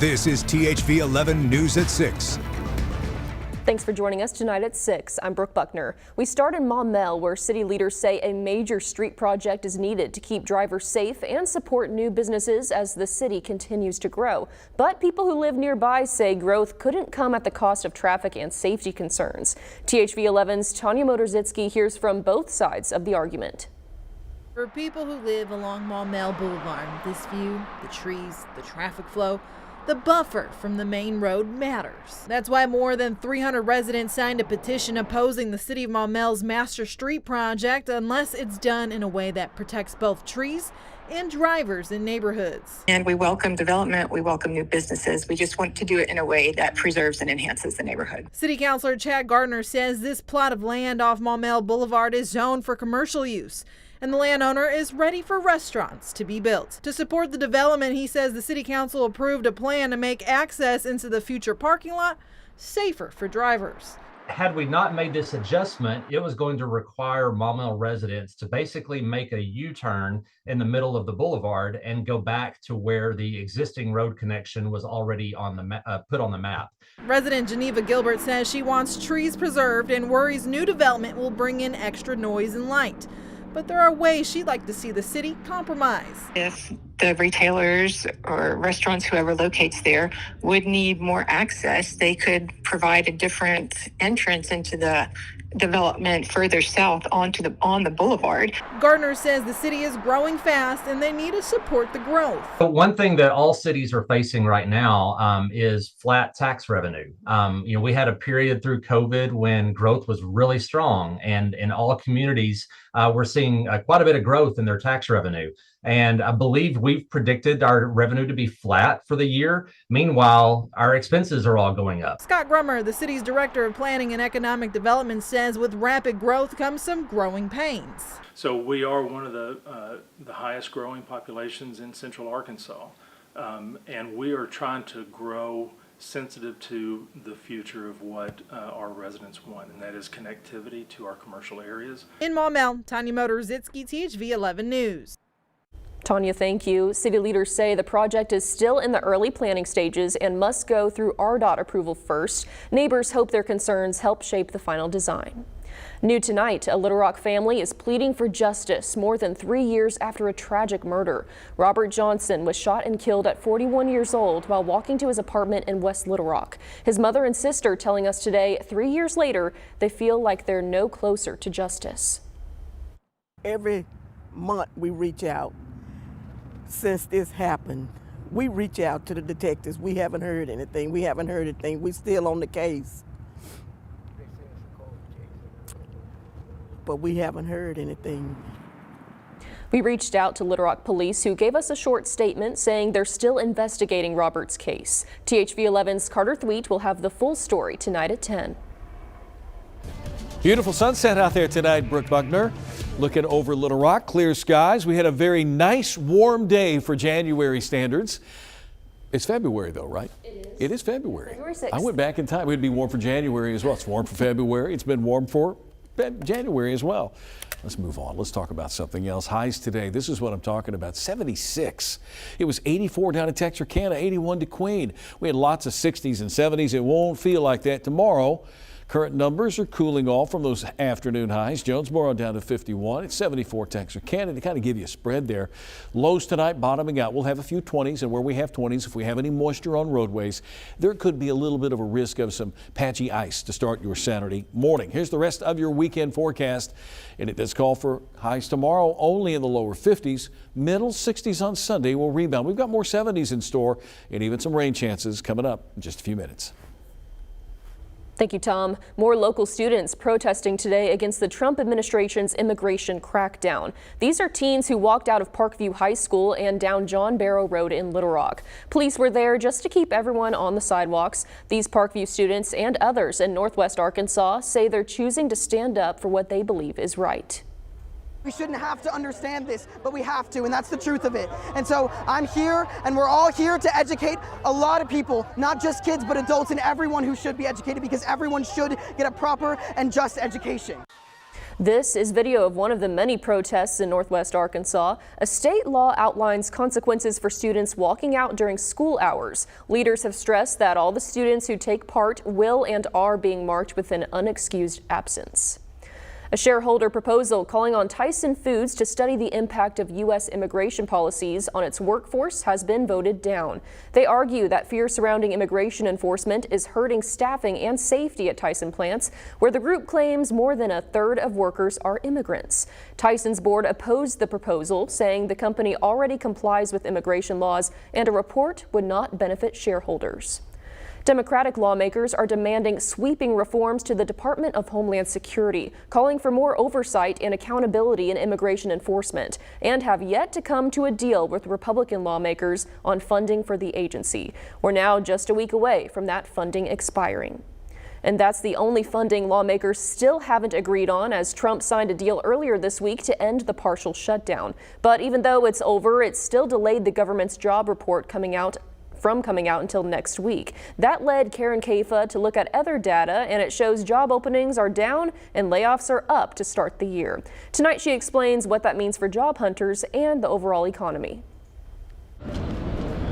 This is THV 11 News at 6. Thanks for joining us tonight at 6. I'm Brooke Buckner. We start in Maumelle, where city leaders say a major street project is needed to keep drivers safe and support new businesses as the city continues to grow. But people who live nearby say growth couldn't come at the cost of traffic and safety concerns. THV 11's Tanya Motorzitsky hears from both sides of the argument. For people who live along Maumelle Boulevard, this view, the trees, the traffic flow, the buffer from the main road matters. That's why more than 300 residents signed a petition opposing the city of Maumelle's master street project unless it's done in a way that protects both trees and drivers in neighborhoods. And we welcome development, we welcome new businesses. We just want to do it in a way that preserves and enhances the neighborhood. City Councilor Chad Gardner says this plot of land off Maumelle Boulevard is zoned for commercial use, and the landowner is ready for restaurants to be built. To support the development, he says the city council approved a plan to make access into the future parking lot safer for drivers. Had we not made this adjustment, it was going to require Maumelle residents to basically make a U-turn in the middle of the boulevard and go back to where the existing road connection was already on the put on the map. Resident Geneva Gilbert says she wants trees preserved and worries new development will bring in extra noise and light. But there are ways she'd like to see the city compromise. If the retailers or restaurants, whoever locates there, would need more access, they could provide a different entrance into the development further south on the boulevard. Gardner says the city is growing fast and they need to support the growth. But one thing that all cities are facing right now is flat tax revenue. We had a period through COVID when growth was really strong, and in all communities we're seeing quite a bit of growth in their tax revenue. And I believe we've predicted our revenue to be flat for the year. Meanwhile, our expenses are all going up. Scott Grummer, the city's director of planning and economic development, says with rapid growth comes some growing pains. So we are one of the highest growing populations in central Arkansas. And we are trying to grow sensitive to the future of what our residents want, and that is connectivity to our commercial areas. In Maumelle, Tanya Motorzitsky, THV 11 News. Tanya, thank you. City leaders say the project is still in the early planning stages and must go through RDOT approval first. Neighbors hope their concerns help shape the final design. New tonight, a Little Rock family is pleading for justice more than 3 years after a tragic murder. Robert Johnson was shot and killed at 41 years old while walking to his apartment in West Little Rock. His mother and sister telling us today, 3 years later, they feel like they're no closer to justice. Every month we reach out. Since this happened, we reach out to the detectives. We haven't heard anything. We're still on the case. But we haven't heard anything. We reached out to Little Rock Police, who gave us a short statement saying they're still investigating Robert's case. THV 11's Carter Thweet will have the full story tonight at 10. Beautiful sunset out there tonight, Brooke Buckner. Looking over Little Rock, clear skies. We had a very nice warm day for January standards. It's February though, right? It is. It is February. February 6th. I went back in time. It'd be warm for January as well. It's warm for February. It's been warm for January as well. Let's move on. Let's talk about something else. Highs today. This is what I'm talking about. 76. It was 84 down in Texarkana, 81 to Queen. We had lots of 60s and 70s. It won't feel like that tomorrow. Current numbers are cooling off from those afternoon highs. Jonesboro down to 51. It's 74 Texarkana to kind of give you a spread there. Lows tonight bottoming out. We'll have a few 20s, and where we have 20s, if we have any moisture on roadways, there could be a little bit of a risk of some patchy ice to start your Saturday morning. Here's the rest of your weekend forecast, and it does call for highs tomorrow only in the lower 50s. Middle 60s on Sunday will rebound. We've got more 70s in store and even some rain chances coming up in just a few minutes. Thank you, Tom. More local students protesting today against the Trump administration's immigration crackdown. These are teens who walked out of Parkview High School and down John Barrow Road in Little Rock. Police were there just to keep everyone on the sidewalks. These Parkview students and others in Northwest Arkansas say they're choosing to stand up for what they believe is right. We shouldn't have to understand this, but we have to, and that's the truth of it. And so I'm here, and we're all here to educate a lot of people, not just kids, but adults and everyone who should be educated, because everyone should get a proper and just education. This is video of one of the many protests in Northwest Arkansas. A state law outlines consequences for students walking out during school hours. Leaders have stressed that all the students who take part will and are being marked with an unexcused absence. A shareholder proposal calling on Tyson Foods to study the impact of U.S. immigration policies on its workforce has been voted down. They argue that fear surrounding immigration enforcement is hurting staffing and safety at Tyson plants, where the group claims more than a third of workers are immigrants. Tyson's board opposed the proposal, saying the company already complies with immigration laws and a report would not benefit shareholders. Democratic lawmakers are demanding sweeping reforms to the Department of Homeland Security, calling for more oversight and accountability in immigration enforcement, and have yet to come to a deal with Republican lawmakers on funding for the agency. We're now just a week away from that funding expiring. And that's the only funding lawmakers still haven't agreed on, as Trump signed a deal earlier this week to end the partial shutdown. But even though it's over, it still delayed the government's job report coming out until next week. That led Karen Kafa to look at other data, and it shows job openings are down and layoffs are up to start the year. Tonight she explains what that means for job hunters and the overall economy.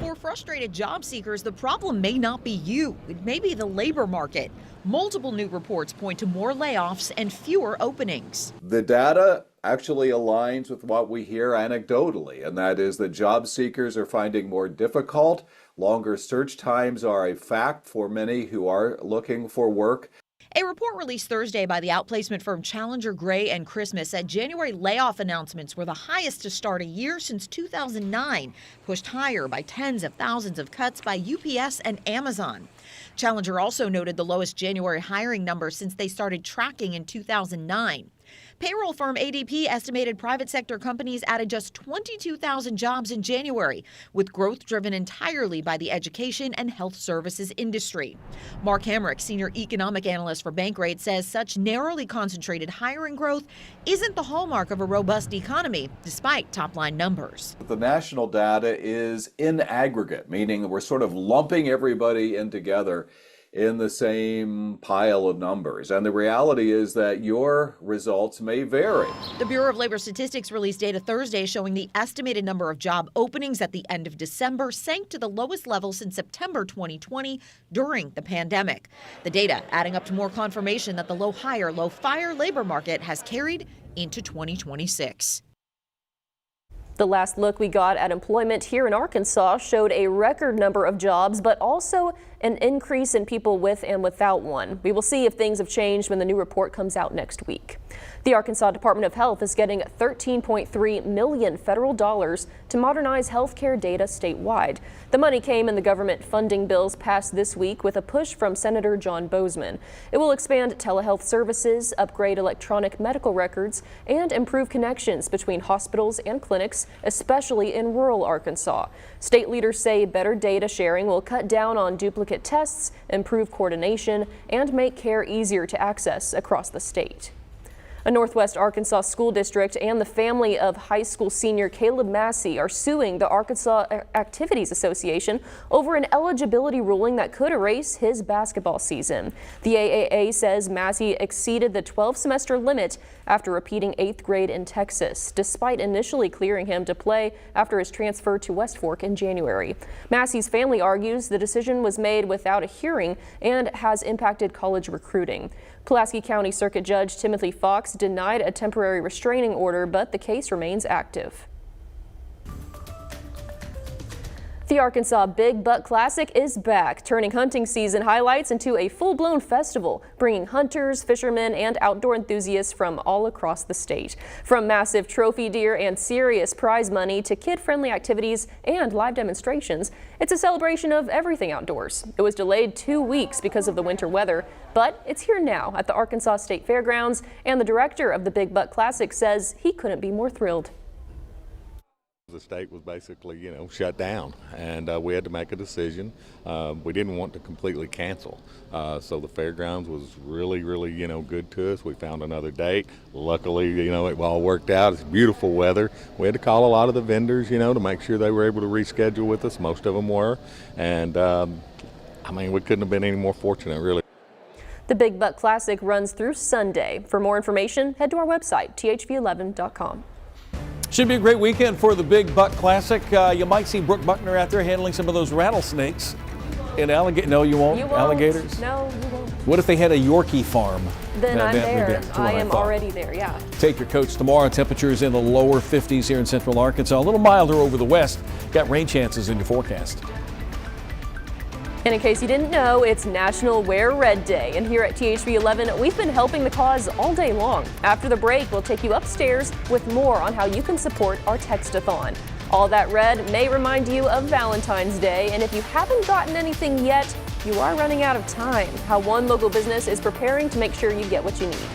For frustrated job seekers, the problem may not be you. It may be the labor market. Multiple new reports point to more layoffs and fewer openings. The data actually aligns with what we hear anecdotally, and that is that job seekers are finding more difficult. Longer search times are a fact for many who are looking for work. A report released Thursday by the outplacement firm Challenger Gray and Christmas said January layoff announcements were the highest to start a year since 2009, pushed higher by tens of thousands of cuts by UPS and Amazon. Challenger also noted the lowest January hiring numbers since they started tracking in 2009. Payroll firm ADP estimated private sector companies added just 22,000 jobs in January, with growth driven entirely by the education and health services industry. Mark Hamrick, senior economic analyst for Bankrate, says such narrowly concentrated hiring growth isn't the hallmark of a robust economy, despite top-line numbers. The national data is in aggregate, meaning we're sort of lumping everybody in together in the same pile of numbers. And the reality is that your results may vary. The Bureau of Labor Statistics released data Thursday showing the estimated number of job openings at the end of December sank to the lowest level since September 2020 during the pandemic. The data adding up to more confirmation that the low hire, low fire labor market has carried into 2026. The last look we got at employment here in Arkansas showed a record number of jobs, but also an increase in people with and without one. We will see if things have changed when the new report comes out next week. The Arkansas Department of Health is getting $13.3 million federal dollars to modernize healthcare data statewide. The money came in the government funding bills passed this week with a push from Senator John Bozeman. It will expand telehealth services, upgrade electronic medical records, and improve connections between hospitals and clinics, especially in rural Arkansas. State leaders say better data sharing will cut down on duplicate tests, improve coordination, and make care easier to access across the state. A Northwest Arkansas school district and the family of high school senior Caleb Massey are suing the Arkansas Activities Association over an eligibility ruling that could erase his basketball season. The AAA says Massey exceeded the 12-semester limit after repeating 8th grade in Texas, despite initially clearing him to play after his transfer to West Fork in January. Massey's family argues the decision was made without a hearing and has impacted college recruiting. Pulaski County Circuit Judge Timothy Fox denied a temporary restraining order, but the case remains active. The Arkansas Big Buck Classic is back, turning hunting season highlights into a full-blown festival, bringing hunters, fishermen, and outdoor enthusiasts from all across the state. From massive trophy deer and serious prize money to kid-friendly activities and live demonstrations, it's a celebration of everything outdoors. It was delayed 2 weeks because of the winter weather, but it's here now at the Arkansas State Fairgrounds, and the director of the Big Buck Classic says he couldn't be more thrilled. The state was basically, shut down, and we had to make a decision. We didn't want to completely cancel, so the fairgrounds was really, good to us. We found another date. Luckily, it all worked out. It's beautiful weather. We had to call a lot of the vendors, to make sure they were able to reschedule with us. Most of them were, and we couldn't have been any more fortunate, really. The Big Buck Classic runs through Sunday. For more information, head to our website, thv11.com. Should be a great weekend for the Big Buck Classic. You might see Brooke Buckner out there handling some of those rattlesnakes and alligator. No, you won't. You won't. Alligators. No, you won't. What if they had a Yorkie farm? Then I'm there. That's what I am thought. already there. Yeah. Take your coats tomorrow. Temperatures in the lower 50s here in central Arkansas. A little milder over the west. Got rain chances in your forecast. And in case you didn't know, it's National Wear Red Day. And here at THV 11, we've been helping the cause all day long. After the break, we'll take you upstairs with more on how you can support our text-a-thon. All that red may remind you of Valentine's Day. And if you haven't gotten anything yet, you are running out of time. How one local business is preparing to make sure you get what you need.